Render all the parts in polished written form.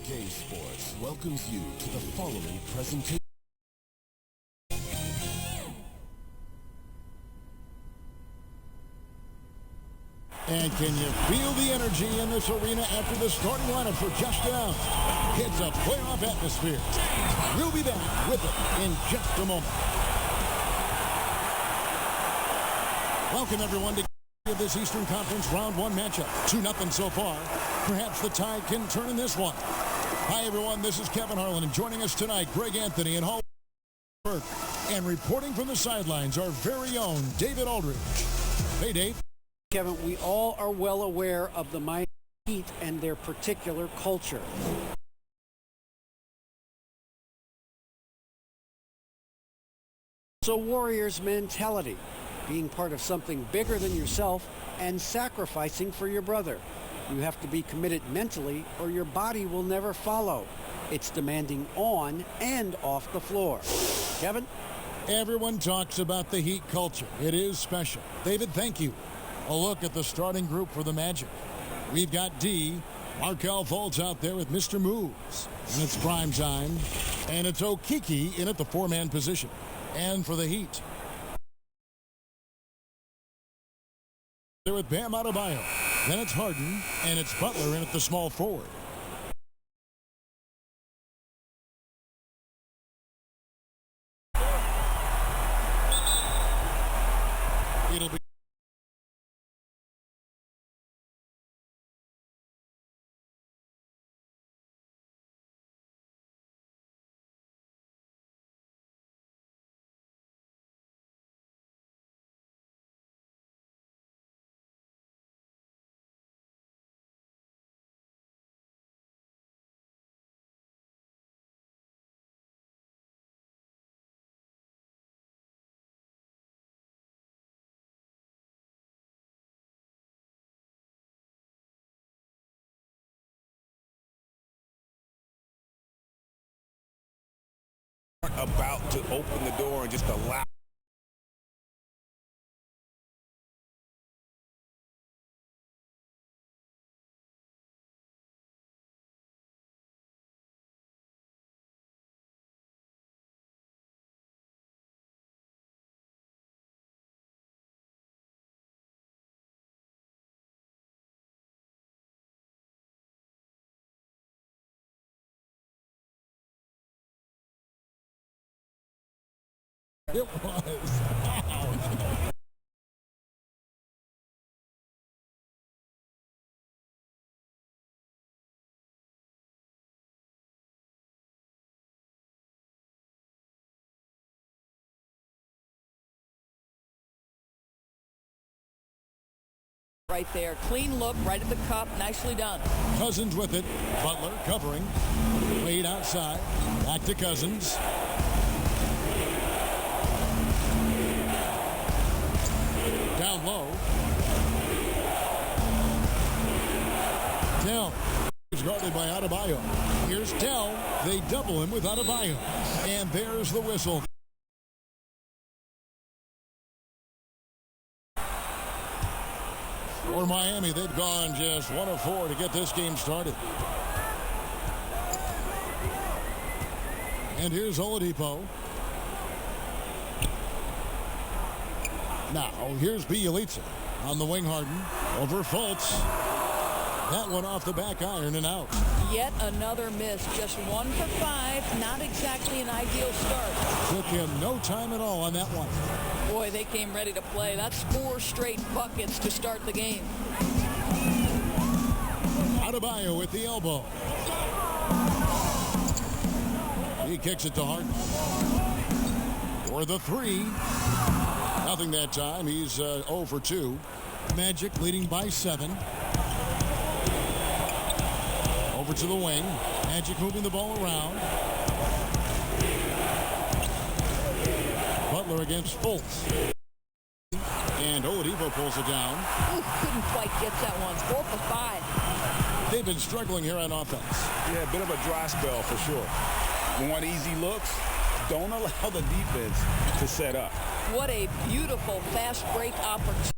NGNBA Sports welcomes you to the following presentation. And can you feel the energy in this arena after the starting lineup for just announced? It's a playoff atmosphere. We'll be back with it in just a moment. Welcome, everyone, to this Eastern Conference Round 1 matchup. 2-0 so far. Perhaps the tide can turn in this one. Hi, everyone. This is Kevin Harlan, and joining us tonight, Greg Anthony and Hall Burke. And reporting from the sidelines, our very own David Aldridge. Hey, Dave. Kevin, we all are well aware of the Miami Heat and their particular culture. So Warriors mentality, being part of something bigger than yourself and sacrificing for your brother. You have to be committed mentally or your body will never follow. It's demanding on and off the floor. Kevin? Everyone talks about the Heat culture. It is special. David, thank you. A look at the starting group for the Magic. We've got D. Markelle Fultz out there with Mr. Moves. And it's prime time. And it's Okeke in at the four-man position. And for the Heat, they're with Bam Adebayo. Then it's Harden. And it's Butler in at the small forward. It'll be about to open the door and just allow. It was. Wow. Right there. Clean look, right at the cup. Nicely done. Cousins with it. Butler covering. Wade outside. Back to Cousins. Down low. Dell is guarded by Adebayo. Here's Dell. They double him with Adebayo. And there's the whistle. For Miami, they've gone just 1 of 4 to get this game started. And here's Oladipo. Now, here's Bjelica on the wing. Harden over Fultz. That one off the back iron and out. Yet another miss. Just 1 for 5. Not exactly an ideal start. Took him no time at all on that one. Boy, they came ready to play. That's 4 straight buckets to start the game. Adebayo with the elbow. He kicks it to Harden. For the 3. Nothing that time. He's 0 for 2. Magic leading by 7. Over to the wing. Magic moving the ball around. Butler against Fultz. And Oladipo pulls it down. Ooh, couldn't quite get that one. 4 for 5. They've been struggling here on offense. Yeah, a bit of a dry spell for sure. Want easy looks? Don't allow the defense to set up. What a beautiful fast break opportunity.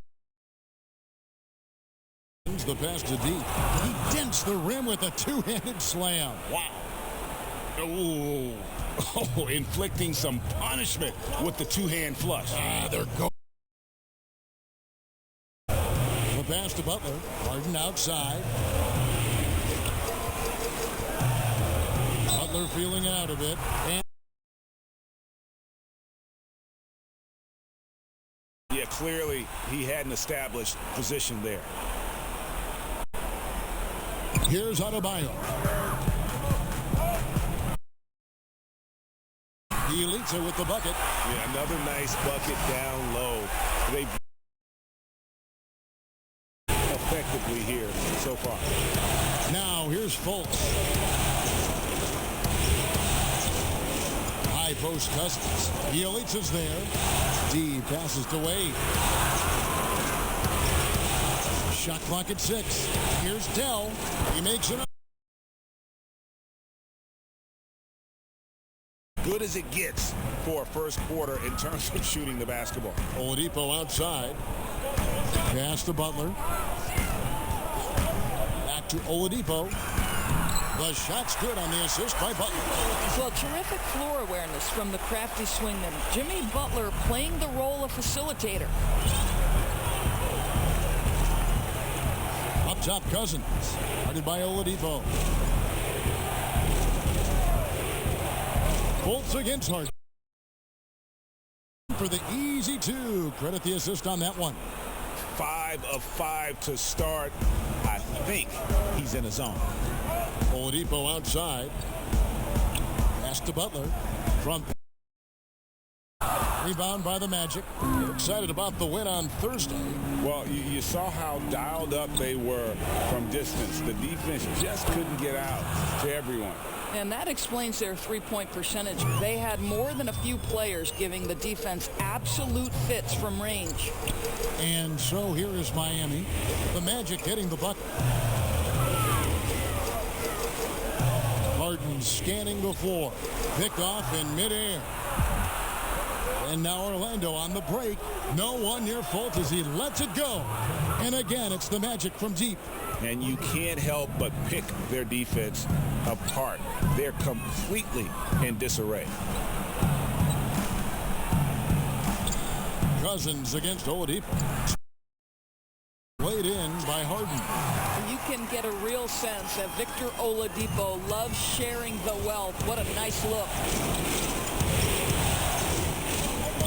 Sends the pass to deep. He dents the rim with a two-handed slam. Wow. Ooh. Oh, inflicting some punishment with the two-hand flush. They're going. The pass to Butler. Harden outside. Butler feeling out of it. And yeah, clearly he had an established position there. here's Adebayo. He leads it with the bucket. Yeah, another nice bucket down low. They effectively here so far. Now here's Fultz. High post Cousins. Bielitsa's there. D passes to Wade. Shot clock at 6. Here's Dell. He makes it up. Good as it gets for a first quarter in terms of shooting the basketball. Oladipo outside. Pass to Butler. Back to Oladipo. The shot's good on the assist by Butler. Well, terrific floor awareness from the crafty swingman. Jimmy Butler playing the role of facilitator. Up top, Cousins. Guarded by Oladipo. Fultz against Harden. For the easy 2. Credit the assist on that one. 5 of 5 to start. I think he's in his zone. Oladipo outside. Pass to Butler. From rebound by the Magic. They're excited about the win on Thursday. Well, you saw how dialed up they were from distance. The defense just couldn't get out to everyone. And that explains their three-point percentage. They had more than a few players giving the defense absolute fits from range. And so here is Miami. The Magic getting the bucket. Harden scanning the floor. Picked off in midair. And now Orlando on the break. No one near Fultz as he lets it go. And again, it's the Magic from deep. And you can't help but pick their defense apart. They're completely in disarray. Cousins against Oladipo. Played in by Harden. You can get a real sense that Victor Oladipo loves sharing the wealth. What a nice look.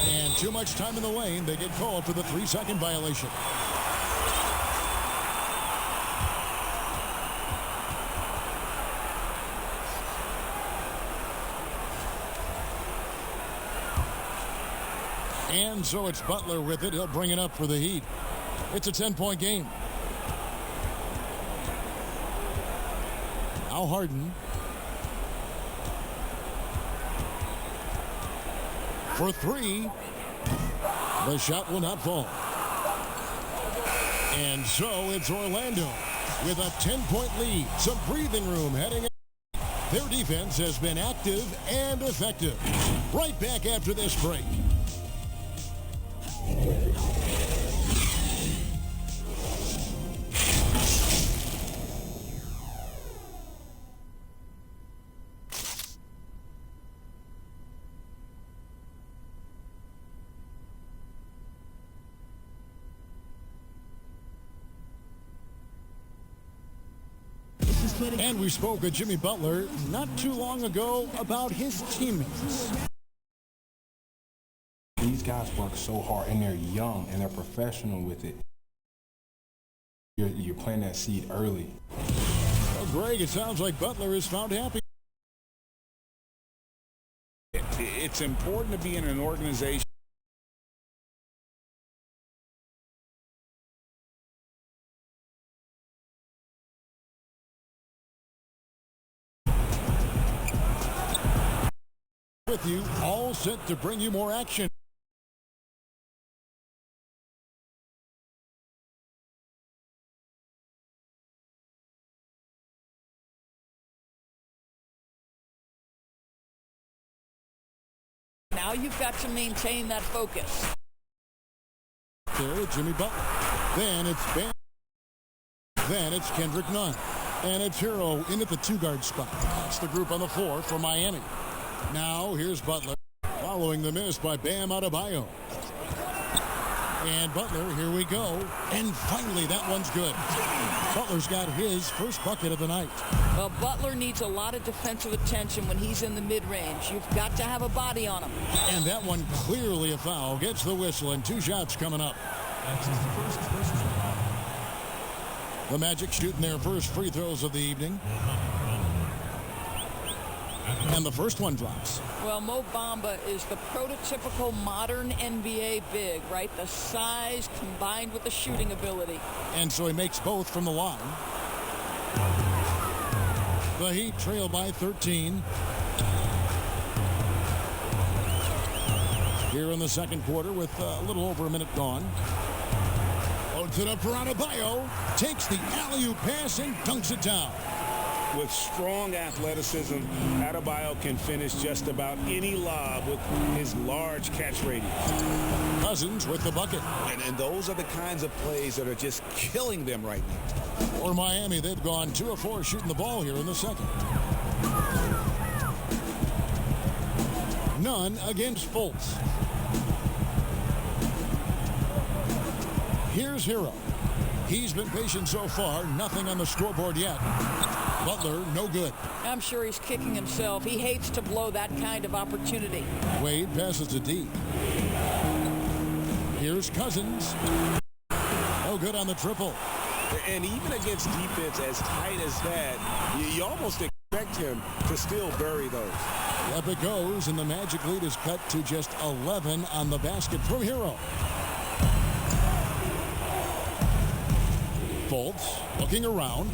And too much time in the lane. They get called for the 3-second violation. And so it's Butler with it. He'll bring it up for the Heat. It's a 10-point game. Now Harden. For 3. The shot will not fall. And so it's Orlando with a 10-point lead. Some breathing room heading in. Their defense has been active and effective. Right back after this break. And we spoke with Jimmy Butler not too long ago about his teammates. These guys work so hard, and they're young, and they're professional with it. You're planting that seed early. Well, Greg, it sounds like Butler is found happy. It's important to be in an organization with you, all set to bring you more action. Now you've got to maintain that focus. There, Jimmy Butler. Then it's Ben. Then it's Kendrick Nunn. And it's Hero in at the two-guard spot. That's the group on the floor for Miami. Now here's Butler following the miss by Bam Adebayo. And Butler, here we go. And finally, that one's good. Butler's got his first bucket of the night. Well, Butler needs a lot of defensive attention when he's in the mid-range. You've got to have a body on him. And that one clearly a foul. Gets the whistle and 2 shots coming up. The Magic shooting their first free throws of the evening. And the first one drops. Well, Mo Bamba is the prototypical modern NBA big, right? The size combined with the shooting ability. And so he makes both from the line. The Heat trail by 13. Here in the second quarter with a little over a minute gone. Loads it up for Adebayo. Takes the alley-oop pass and dunks it down. With strong athleticism, Adebayo can finish just about any lob with his large catch radius. Cousins with the bucket. And those are the kinds of plays that are just killing them right now. For Miami, they've gone 2 of 4 shooting the ball here in the second. None against Fultz. Here's Hero. He's been patient so far. Nothing on the scoreboard yet. Butler, no good. I'm sure he's kicking himself. He hates to blow that kind of opportunity. Wade passes to D. Here's Cousins. No good on the triple. And even against defense as tight as that, you almost expect him to still bury those. Up it goes, and the Magic lead is cut to just 11 on the basket from Hero. Fultz looking around,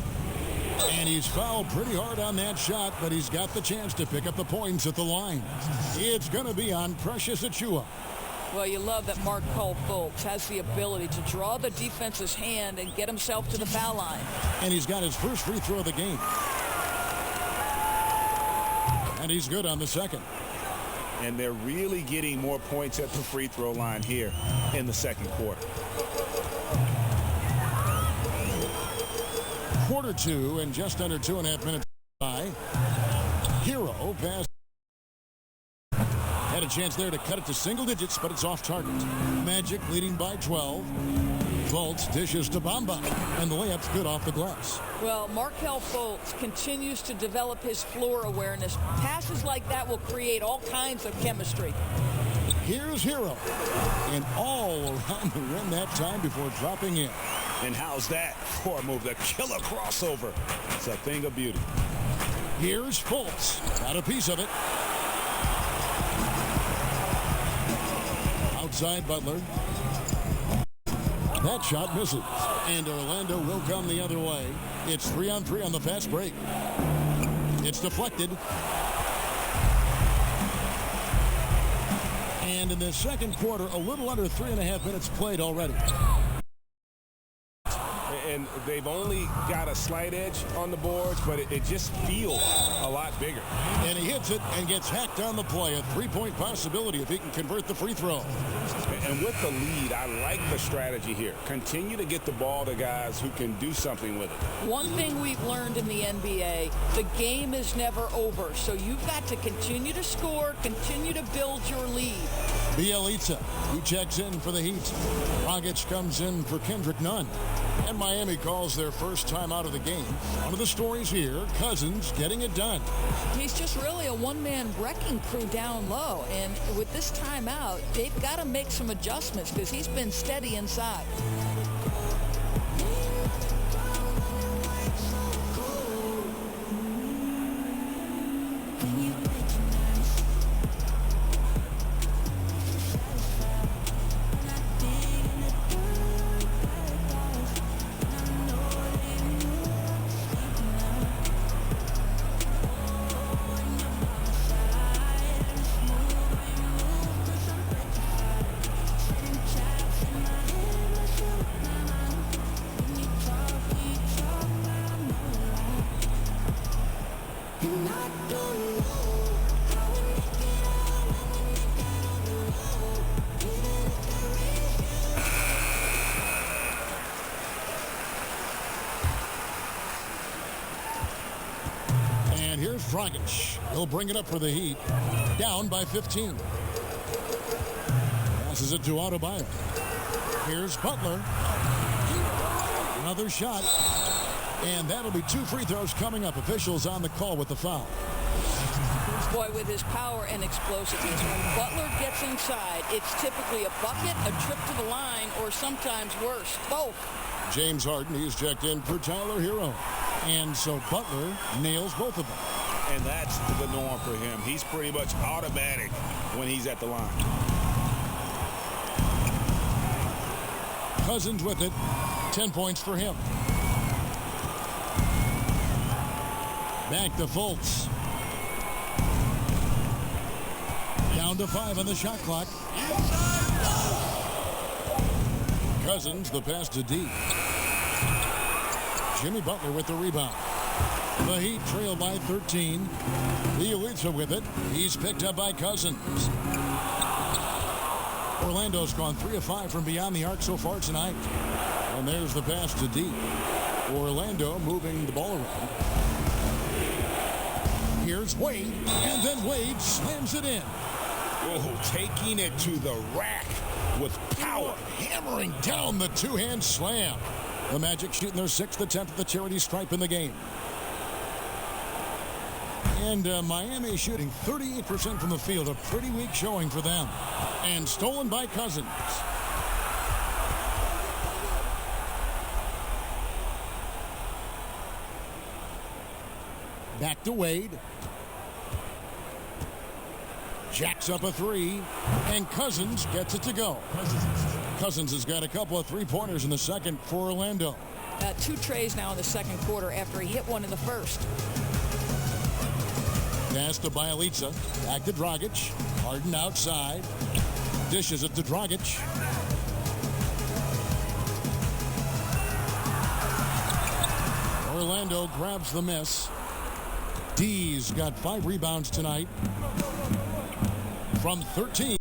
and he's fouled pretty hard on that shot, but he's got the chance to pick up the points at the line. It's going to be on Precious Achiuwa. Well, you love that Markelle Fultz has the ability to draw the defense's hand and get himself to the foul line. And he's got his first free throw of the game. And he's good on the second. And they're really getting more points at the free throw line here in the second quarter. Quarter 2 and just under 2.5 minutes by. Hero pass. Had a chance there to cut it to single digits, but it's off target. Magic leading by 12. Fultz dishes to Bamba, and the layup's good off the glass. Well, Markelle Fultz continues to develop his floor awareness. Passes like that will create all kinds of chemistry. Here's Hero, and all around the rim that time before dropping in. And how's that for a move? The killer crossover. It's a thing of beauty. Here's Fultz. Got a piece of it. Outside Butler. That shot misses. And Orlando will come the other way. It's 3-on-3 on the fast break. It's deflected. And in the second quarter, a little under 3.5 minutes played already. And they've only got a slight edge on the boards, but it just feels a lot bigger. And he hits it and gets hacked on the play. A three-point possibility if he can convert the free throw. And with the lead, I like the strategy here. Continue to get the ball to guys who can do something with it. One thing we've learned in the NBA, the game is never over. So you've got to continue to score, continue to build your lead. Bielitsa, who checks in for the Heat. Dragic comes in for Kendrick Nunn. And Miami calls their first time out of the game. One of the stories here, Cousins getting it done. He's just really a one-man wrecking crew down low. And with this timeout, they've got to make some adjustments because he's been steady inside. Dragic. He'll bring it up for the Heat. Down by 15. Passes it to Adebayo. Here's Butler. Another shot. And that'll be 2 free throws coming up. Officials on the call with the foul. Boy, with his power and explosiveness, when Butler gets inside, it's typically a bucket, a trip to the line, or sometimes worse, both. James Harden, he's checked in for Tyler Hero. And so Butler nails both of them. And that's the norm for him. He's pretty much automatic when he's at the line. Cousins with it. 10 points for him. Back to Fultz. Down to 5 on the shot clock. Cousins, the pass to D. Jimmy Butler with the rebound. The Heat trail by 13. Bielitsa with it. He's picked up by Cousins. Orlando's gone 3 of 5 from beyond the arc so far tonight. And there's the pass to D. Orlando moving the ball around. Here's Wade, and then Wade slams it in. Oh, taking it to the rack with power. Hammering down the two-hand slam. The Magic shooting their 6th attempt at the charity stripe in the game. And Miami shooting 38% from the field. A pretty weak showing for them. And stolen by Cousins. Back to Wade. Jacks up a 3. And Cousins gets it to go. Cousins has got a couple of 3-pointers in the second for Orlando. 2 trays now in the second quarter after he hit one in the first. Pass to Bielitsa. Back to Dragic. Harden outside. Dishes it to Dragic. Orlando grabs the miss. D's got 5 rebounds tonight from 13.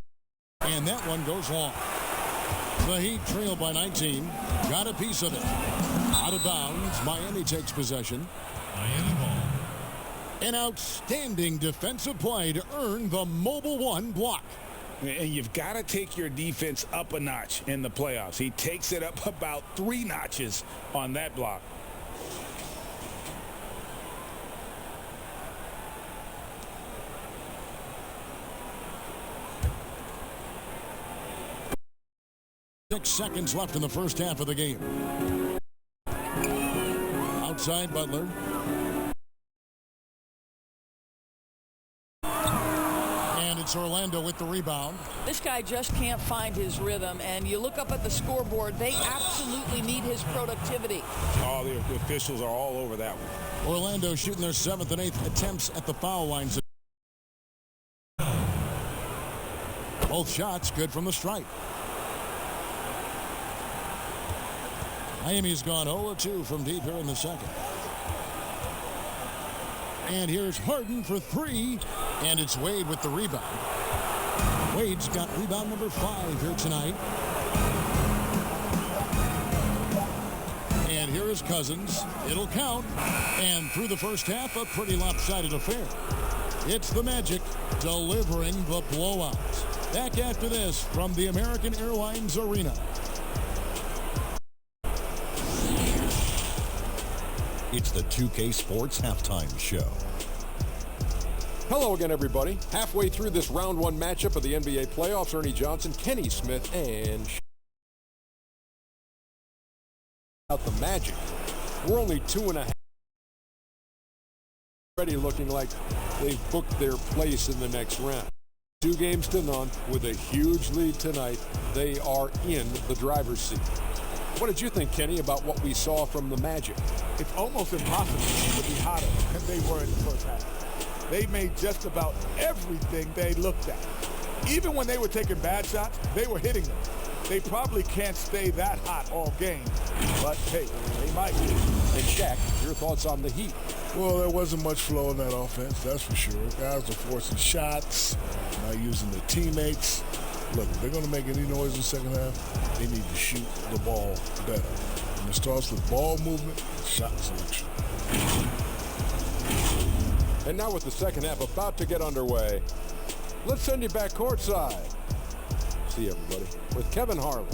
And that one goes long. The Heat trail by 19. Got a piece of it. Out of bounds. Miami takes possession. Miami ball. An outstanding defensive play to earn the Mobile One block. And you've got to take your defense up a notch in the playoffs. He takes it up about 3 notches on that block. Six seconds left in the first half of the game. Outside Butler. And it's Orlando with the rebound. This guy just can't find his rhythm, and you look up at the scoreboard, they absolutely need his productivity. All the officials are all over that one. Orlando shooting their 7th and 8th attempts at the foul lines. Both shots good from the stripe. Miami's gone 0-2 from deep here in the second. And here's Harden for 3. And it's Wade with the rebound. Wade's got rebound number 5 here tonight. And here is Cousins. It'll count. And through the first half, a pretty lopsided affair. It's the Magic delivering the blowout. Back after this from the American Airlines Arena. It's the 2K Sports Halftime Show. Hello again, everybody. Halfway through this round 1 matchup of the NBA playoffs, Ernie Johnson, Kenny Smith, and out the Magic. We're only 2.5. Already looking like they've booked their place in the next round. 2 games to none with a huge lead tonight. They are in the driver's seat. What did you think, Kenny, about what we saw from the Magic? It's almost impossible to be hotter than they were in the first half. They made just about everything they looked at. Even when they were taking bad shots, they were hitting them. They probably can't stay that hot all game, but hey, they might. And Shaq, your thoughts on the Heat? Well, there wasn't much flow in that offense, that's for sure. Guys are forcing shots, not using their teammates. Look, if they're going to make any noise in the second half, they need to shoot the ball better. And it starts with ball movement and shot selection. And now with the second half about to get underway, let's send you back courtside. See you, everybody, with Kevin Harlan.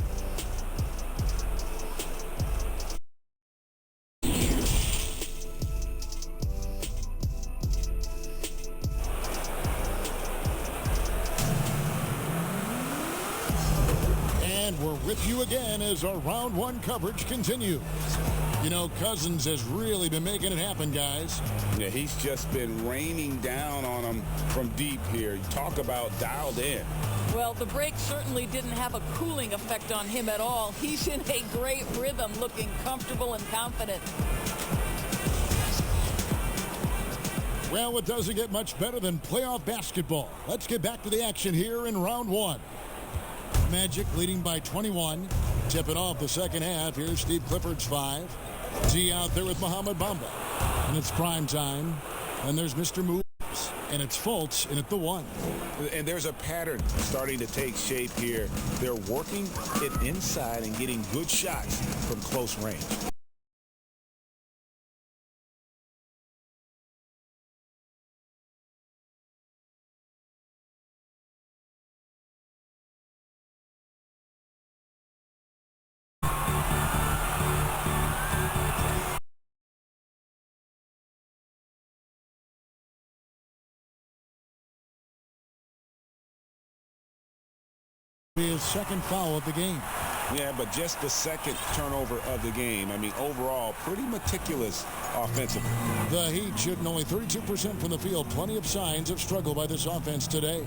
And we're with you again as our round one coverage continues. You know, Cousins has really been making it happen, guys. Yeah, he's just been raining down on them from deep here. You talk about dialed in. Well, the break certainly didn't have a cooling effect on him at all. He's in a great rhythm, looking comfortable and confident. Well, it doesn't get much better than playoff basketball. Let's get back to the action here in round one. Magic leading by 21. Tipping off the second half. Here's Steve Clifford's 5. Z out there with Mohamed Bamba. And it's prime time. And there's Mr. Moves. And it's Fultz in at the 1. And there's a pattern starting to take shape here. They're working it inside and getting good shots from close range. His second foul of the game. Yeah, but just the second turnover of the game. I mean, overall, pretty meticulous offensively. The Heat shooting only 32% from the field. Plenty of signs of struggle by this offense today.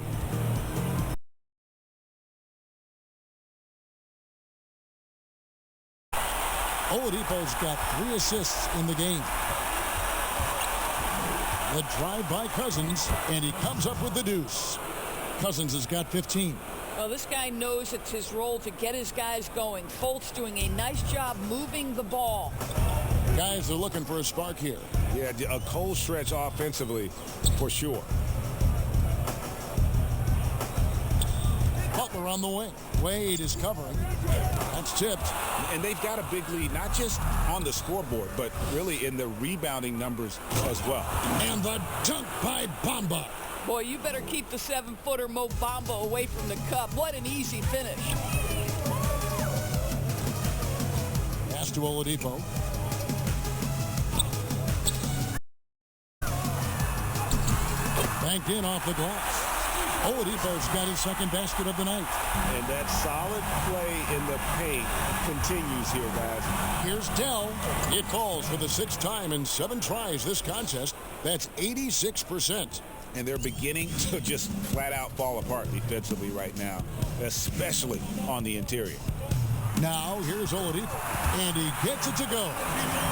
Oladipo's got 3 assists in the game. The drive by Cousins, and he comes up with the deuce. Cousins has got 15. Well, this guy knows it's his role to get his guys going. Fultz doing a nice job moving the ball. Guys are looking for a spark here. Yeah, a cold stretch offensively for sure. Butler on the wing. Wade is covering. That's tipped. And they've got a big lead, not just on the scoreboard, but really in the rebounding numbers as well. And the dunk by Bamba. Boy, you better keep the 7-footer Mo Bamba away from the cup. What an easy finish. Pass to Oladipo. Banked in off the glass. Oladipo's got his second basket of the night. And that solid play in the paint continues here, guys. Here's Dell. It falls for the 6th time in 7 tries this contest. That's 86%. And they're beginning to just flat out fall apart defensively right now, especially on the interior. Now here's Oladipo, and he gets it to go.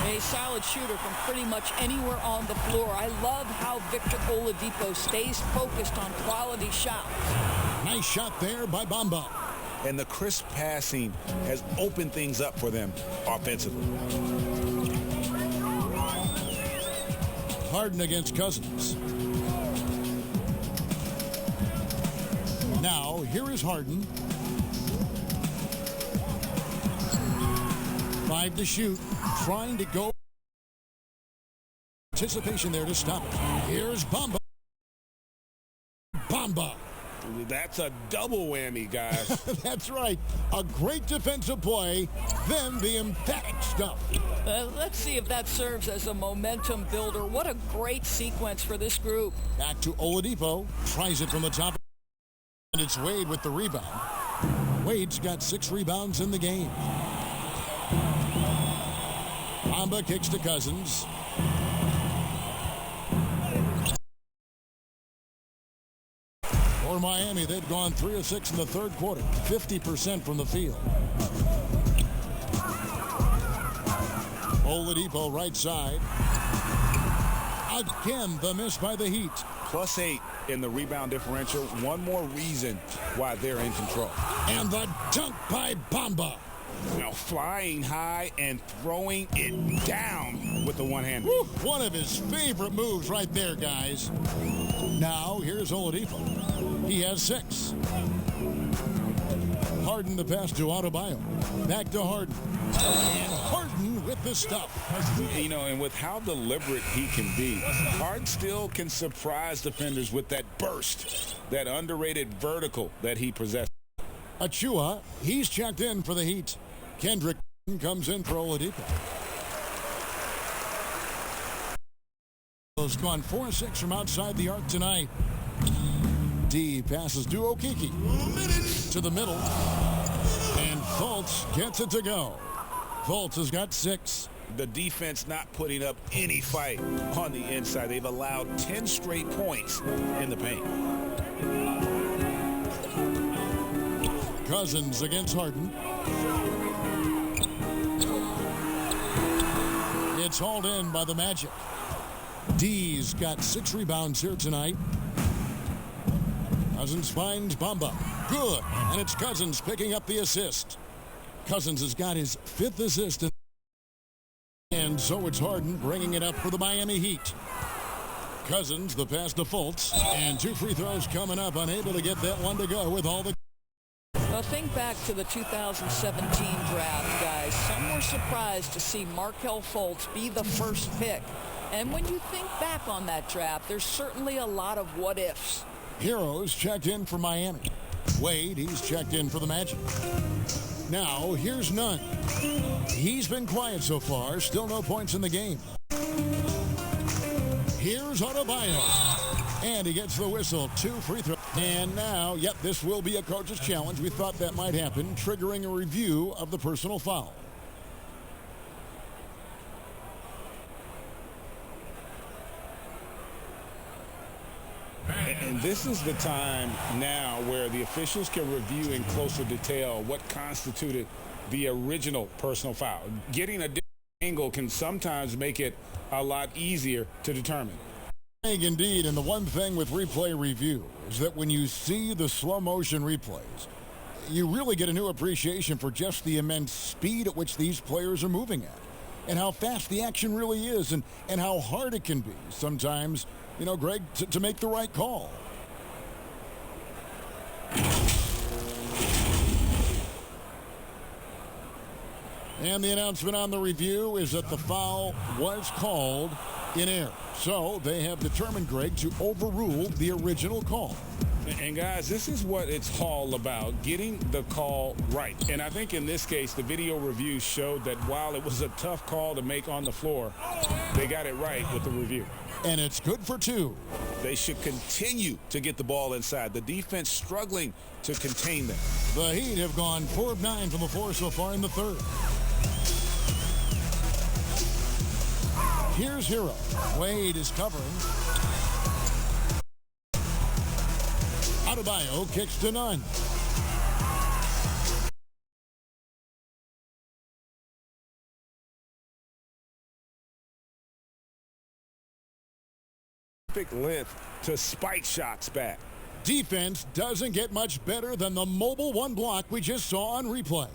A solid shooter from pretty much anywhere on the floor. I love how Victor Oladipo stays focused on quality shots. Nice shot there by Bamba. And the crisp passing has opened things up for them offensively. Harden against Cousins. Now, here is Harden. 5 to shoot. Trying to go. Anticipation there to stop it. Here's Bamba. Bamba. That's a double whammy, guys. That's right. A great defensive play, then the emphatic stuff. Let's see if that serves as a momentum builder. What a great sequence for this group. Back to Oladipo. Tries it from the top. And it's Wade with the rebound. Wade's got 6 rebounds in the game. Bamba kicks to Cousins. For Miami, they've gone 3 of 6 in the third quarter. 50% from the field. Oladipo right side. Again, the miss by the Heat. +8 in the rebound differential. One more reason why they're in control. And the dunk by Bamba. Now flying high and throwing it down with the one-hand. One of his favorite moves right there, guys. Now, here's Oladipo. He has 6. Harden Harden, the pass to Adebayo. Back to Harden. And Harden with the stuff. You know, and with how deliberate he can be, Harden still can surprise defenders with that burst, that underrated vertical that he possesses. Achua, he's checked in for the Heat. Kendrick comes in for Oladipo. Has gone 4-6 from outside the arc tonight. D passes to Okeke. To the middle. And Fultz gets it to go. Fultz has got 6. The defense not putting up any fight on the inside. They've allowed 10 straight points in the paint. Cousins against Harden. It's hauled in by the Magic. D's got 6 rebounds here tonight. Cousins finds Bamba. Good. And it's Cousins picking up the assist. Cousins has got his 5th assist. And so it's Harden bringing it up for the Miami Heat. Cousins, the pass to Fultz. And 2 free throws coming up. Unable to get that one to go with all the... Well, think back to the 2017 draft, guys. Some were surprised to see Markelle Fultz be the first pick. And when you think back on that draft, there's certainly a lot of what-ifs. Heroes checked in for Miami. Wade, he's checked in for the Magic. Now, here's Nunn. He's been quiet so far. Still no points in the game. Here's Adebayo. And he gets the whistle. 2 free throws. And now, yep, this will be a coach's challenge. We thought that might happen, triggering a review of the personal foul. And this is the time now where the officials can review in closer detail what constituted the original personal foul. Getting a different angle can sometimes make it a lot easier to determine. Indeed, and the one thing with replay review is that when you see the slow motion replays, you really get a new appreciation for just the immense speed at which these players are moving at, and how fast the action really is, and how hard it can be sometimes, you know, Greg, to make the right call. And the announcement on the review is that the foul was called in error. So they have determined, Greg, to overrule the original call. And guys, this is what it's all about, getting the call right. And I think in this case, the video review showed that while it was a tough call to make on the floor, they got it right with the review. And it's good for 2. They should continue to get the ball inside. The defense struggling to contain them. The Heat have gone 4 of 9 from the floor so far in the third. Here's Hero. Wade is covering. Adebayo kicks to Nunn. Perfect length to spike shots back. Defense doesn't get much better than the mobile 1 block we just saw on replay.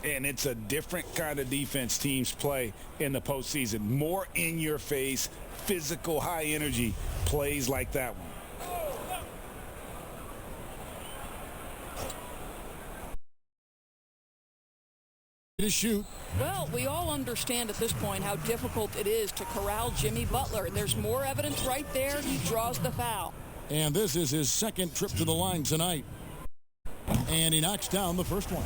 And it's a different kind of defense teams play in the postseason. More in-your-face, physical, high-energy plays like that one. To shoot. Well, we all understand at this point how difficult it is to corral Jimmy Butler. There's more evidence right there. He draws the foul. And this is his 2nd trip to the line tonight. And he knocks down the first one.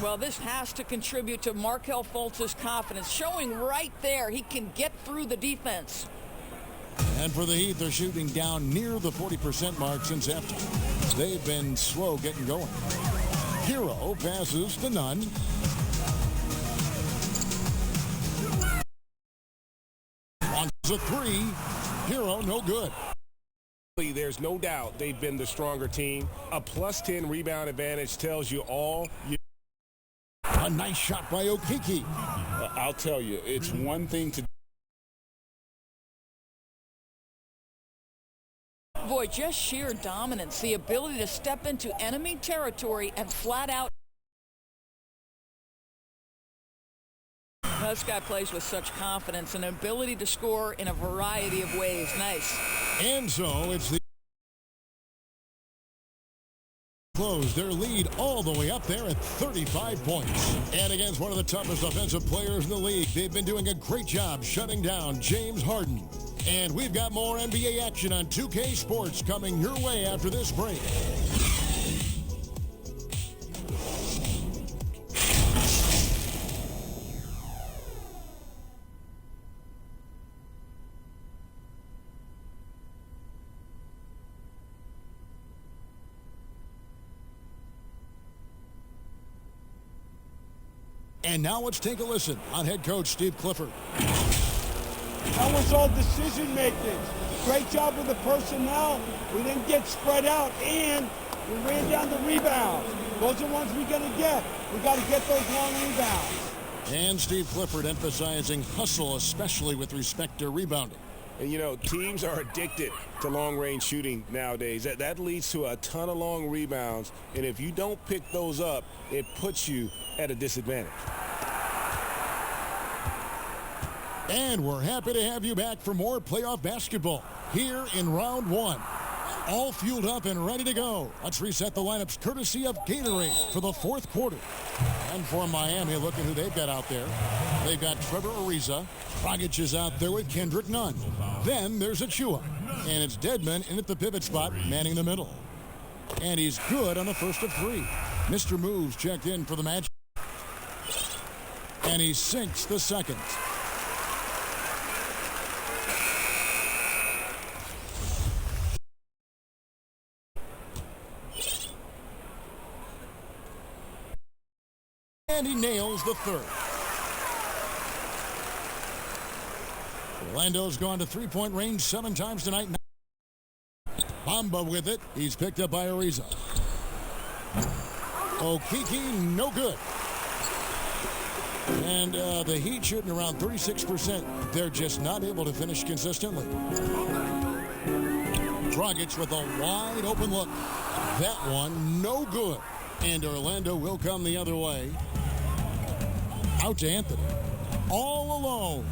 Well, this has to contribute to Markelle Fultz's confidence, showing right there he can get through the defense. And for the Heat, they're shooting down near the 40% mark since halftime. They've been slow getting going. Hero passes to Nunn. On a 3. Hero, no good. There's no doubt they've been the stronger team. A +10 rebound advantage tells you all. A nice shot by Okeke. I'll tell you, it's one thing to... Boy, just sheer dominance, the ability to step into enemy territory and flat out This guy plays with such confidence and ability to score in a variety of ways. Nice. And so it's the close their lead all the way up there at 35 points. And against one of the toughest offensive players in the league, they've been doing a great job shutting down James Harden. And we've got more NBA action on 2K Sports coming your way after this break. And now let's take a listen on head coach Steve Clifford. That was all decision making. Great job with the personnel. We didn't get spread out, and we ran down the rebounds. Those are the ones we're going to get. We got to get those long rebounds. And Steve Clifford emphasizing hustle, especially with respect to rebounding. And, you know, teams are addicted to long-range shooting nowadays. That leads to a ton of long rebounds, and if you don't pick those up, it puts you at a disadvantage. And we're happy to have you back for more playoff basketball here in round one. All fueled up and ready to go. Let's reset the lineups courtesy of Gatorade for the fourth quarter. And for Miami, look at who they've got out there. They've got Trevor Ariza. Dragic is out there with Kendrick Nunn. Then there's Achua. And it's Dedmon in at the pivot spot, manning the middle. And he's good on the first of three. Mr. Moves checked in for the Magic. And he sinks the second. And he nails the third. Orlando's gone to three-point range 7 times tonight. Bamba with it. He's picked up by Ariza. Okeke, no good. And the Heat shooting around 36%. They're just not able to finish consistently. Dragic with a wide open look. That one, no good. And Orlando will come the other way. Out to Anthony. All alone.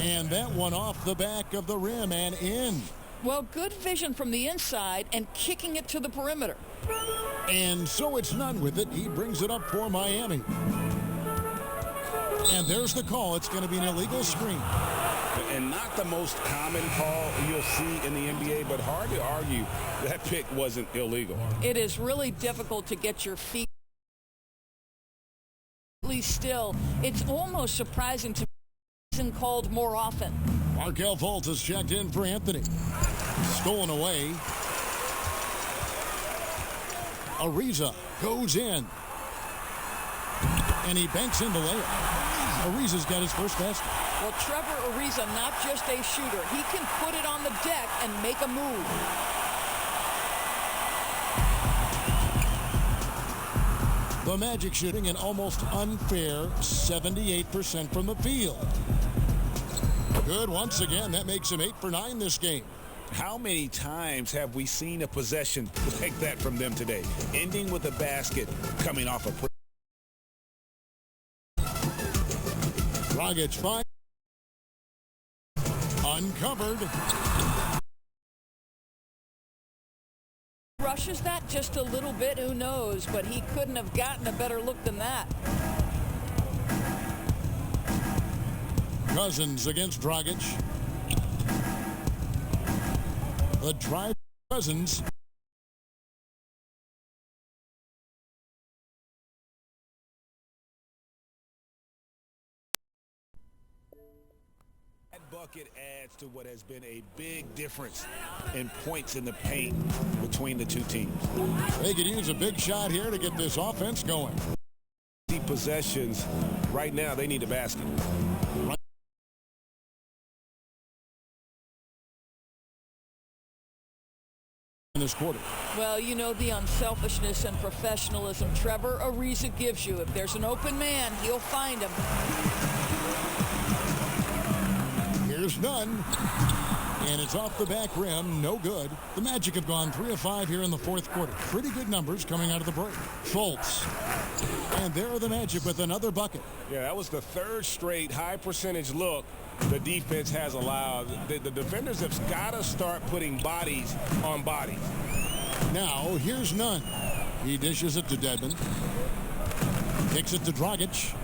And that one off the back of the rim and in. Well, good vision from the inside and kicking it to the perimeter. And so it's Nunn with it. He brings it up for Miami. And there's the call. It's going to be an illegal screen. And not the most common call you'll see in the NBA, but hard to argue that pick wasn't illegal. It is really difficult to get your feet still. It's almost surprising to be called more often. Markelle Fultz has checked in for Anthony. Stolen away. Ariza goes in. And he banks in the layup. Ariza's got his first basket. Well, Trevor Ariza, not just a shooter. He can put it on the deck and make a move. The Magic shooting an almost unfair 78% from the field. Good once again. That makes him 8 for 9 this game. How many times have we seen a possession like that from them today? Ending with a basket coming off a Dragic 5. Uncovered. Rushes that just a little bit, who knows, but he couldn't have gotten a better look than that. Cousins against Dragic. The drive Cousins. That bucket adds to what has been a big difference in points in the paint between the two teams. They could use a big shot here to get this offense going. Possessions right now, they need a basket. In this quarter. Well, you know the unselfishness and professionalism Trevor Ariza gives you. If there's an open man, he'll find him. Here's Nunn. And it's off the back rim, no good. The Magic have gone 3 of 5 here in the fourth quarter. Pretty good numbers coming out of the break. Fultz. And there are the Magic with another bucket. Yeah, that was the third straight high percentage look the defense has allowed. The defenders have got to start putting bodies on bodies. Now, here's Nunn. He dishes it to Dedmon. Kicks it to Dragic.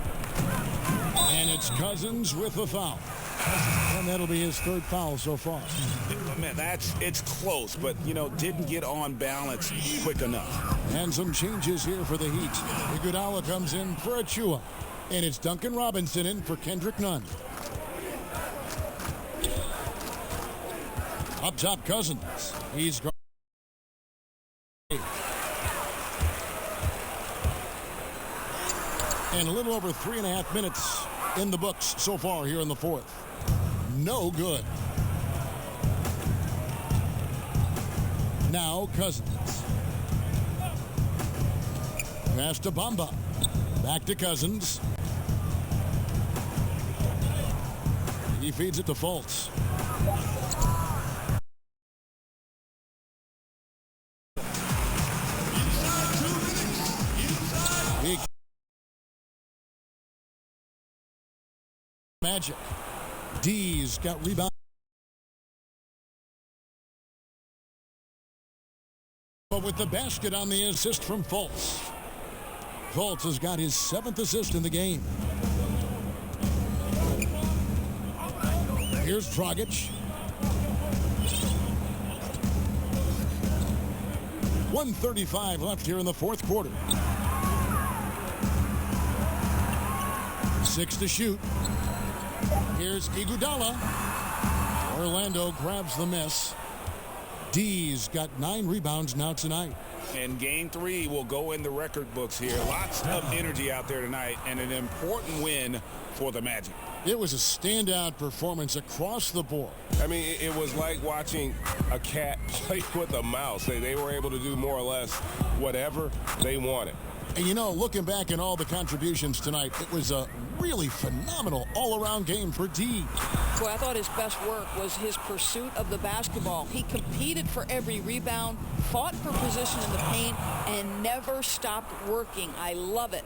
And it's Cousins with a foul. And that'll be his third foul so far. Man, it's close, but, didn't get on balance quick enough. And some changes here for the Heat. Iguodala comes in for Achua. And it's Duncan Robinson in for Kendrick Nunn. Up top, Cousins. He's going. And a little over 3.5 minutes in the books so far here in the fourth. No good. Now Cousins. Pass to Bamba. Back to Cousins. He feeds it to Fultz. Magic. D's got rebound. But with the basket on the assist from Fultz. Fultz has got his 7th assist in the game. Here's Dragic. 1:35 left here in the fourth quarter. 6 to shoot. Here's Iguodala. Orlando grabs the miss. D's got 9 rebounds now tonight. And game 3 will go in the record books here. Lots of energy out there tonight and an important win for the Magic. It was a standout performance across the board. I mean, it was like watching a cat play with a mouse. They were able to do more or less whatever they wanted. And looking back in all the contributions tonight, it was a really phenomenal all-around game for D. Boy, I thought his best work was his pursuit of the basketball. He competed for every rebound, fought for position in the paint, and never stopped working. I love it.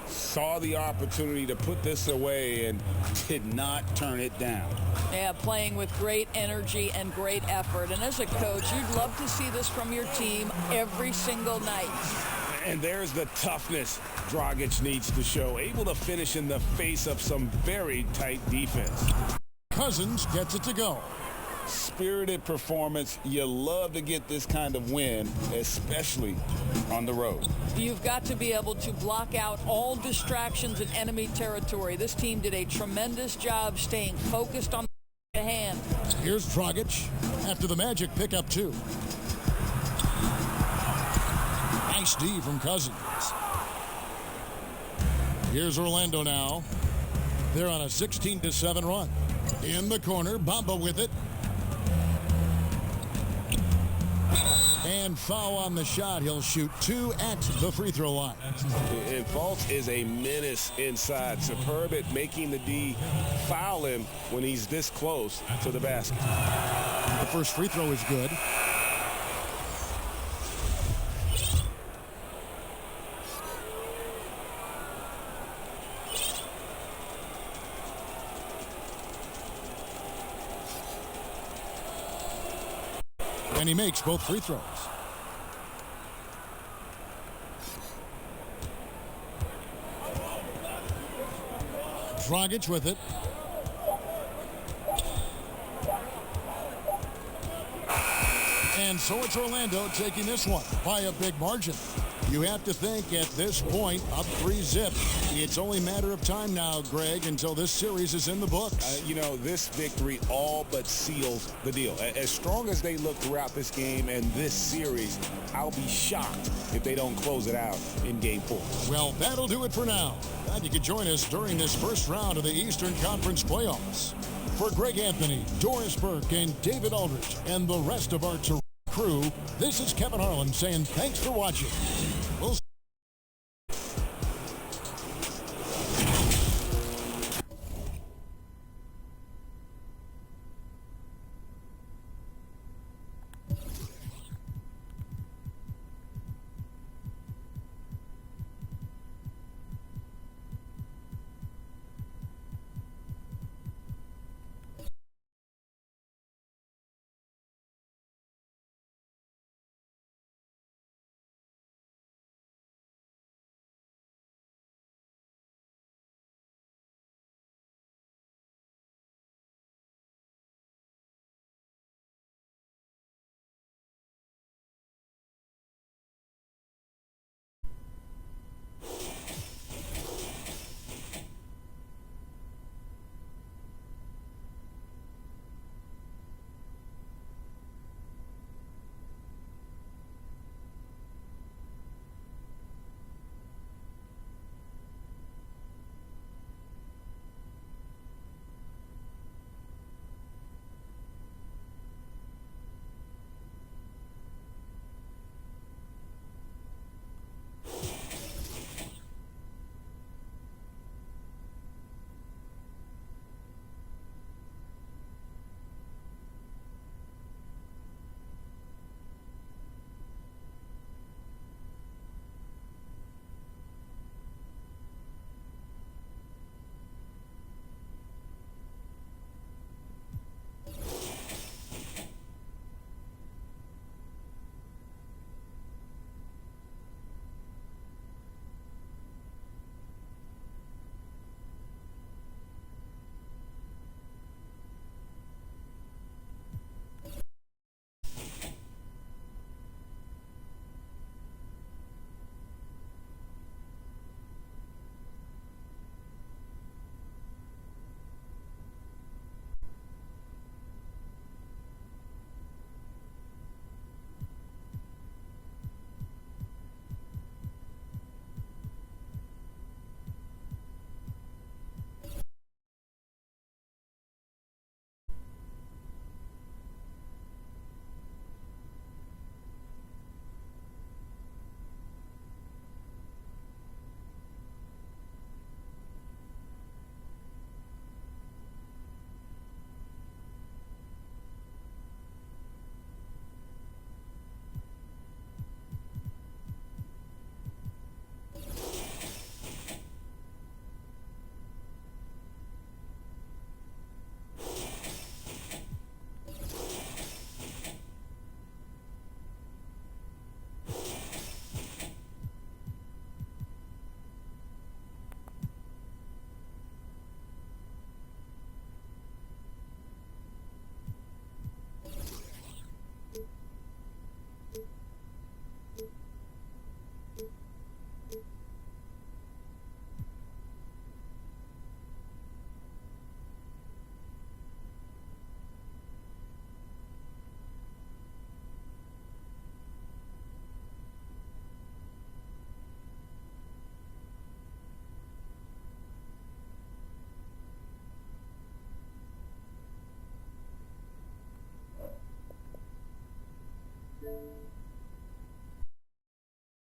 Saw the opportunity to put this away and did not turn it down. Yeah, playing with great energy and great effort. And as a coach, you'd love to see this from your team every single night. And there's the toughness Dragic needs to show. Able to finish in the face of some very tight defense. Cousins gets it to go. Spirited performance. You love to get this kind of win, especially on the road. You've got to be able to block out all distractions in enemy territory. This team did a tremendous job staying focused on the hand. Here's Dragic after the Magic pick up 2. Nice D from Cousins. Here's Orlando now. They're on a 16-7 run. In the corner, Bamba with it. And foul on the shot. He'll shoot 2 at the free throw line. And Fultz is a menace inside. Superb at making the D foul him when he's this close to the basket. The first free throw is good. And he makes both free throws. Dragic with it. And so it's Orlando taking this one by a big margin. You have to think at this point, up 3-0. It's only a matter of time now, Greg, until this series is in the books. This victory all but seals the deal. As strong as they look throughout this game and this series, I'll be shocked if they don't close it out in Game 4. Well, that'll do it for now. Glad you could join us during this first round of the Eastern Conference playoffs. For Greg Anthony, Doris Burke, and David Aldridge, and the rest of our crew, this is Kevin Harlan saying thanks for watching.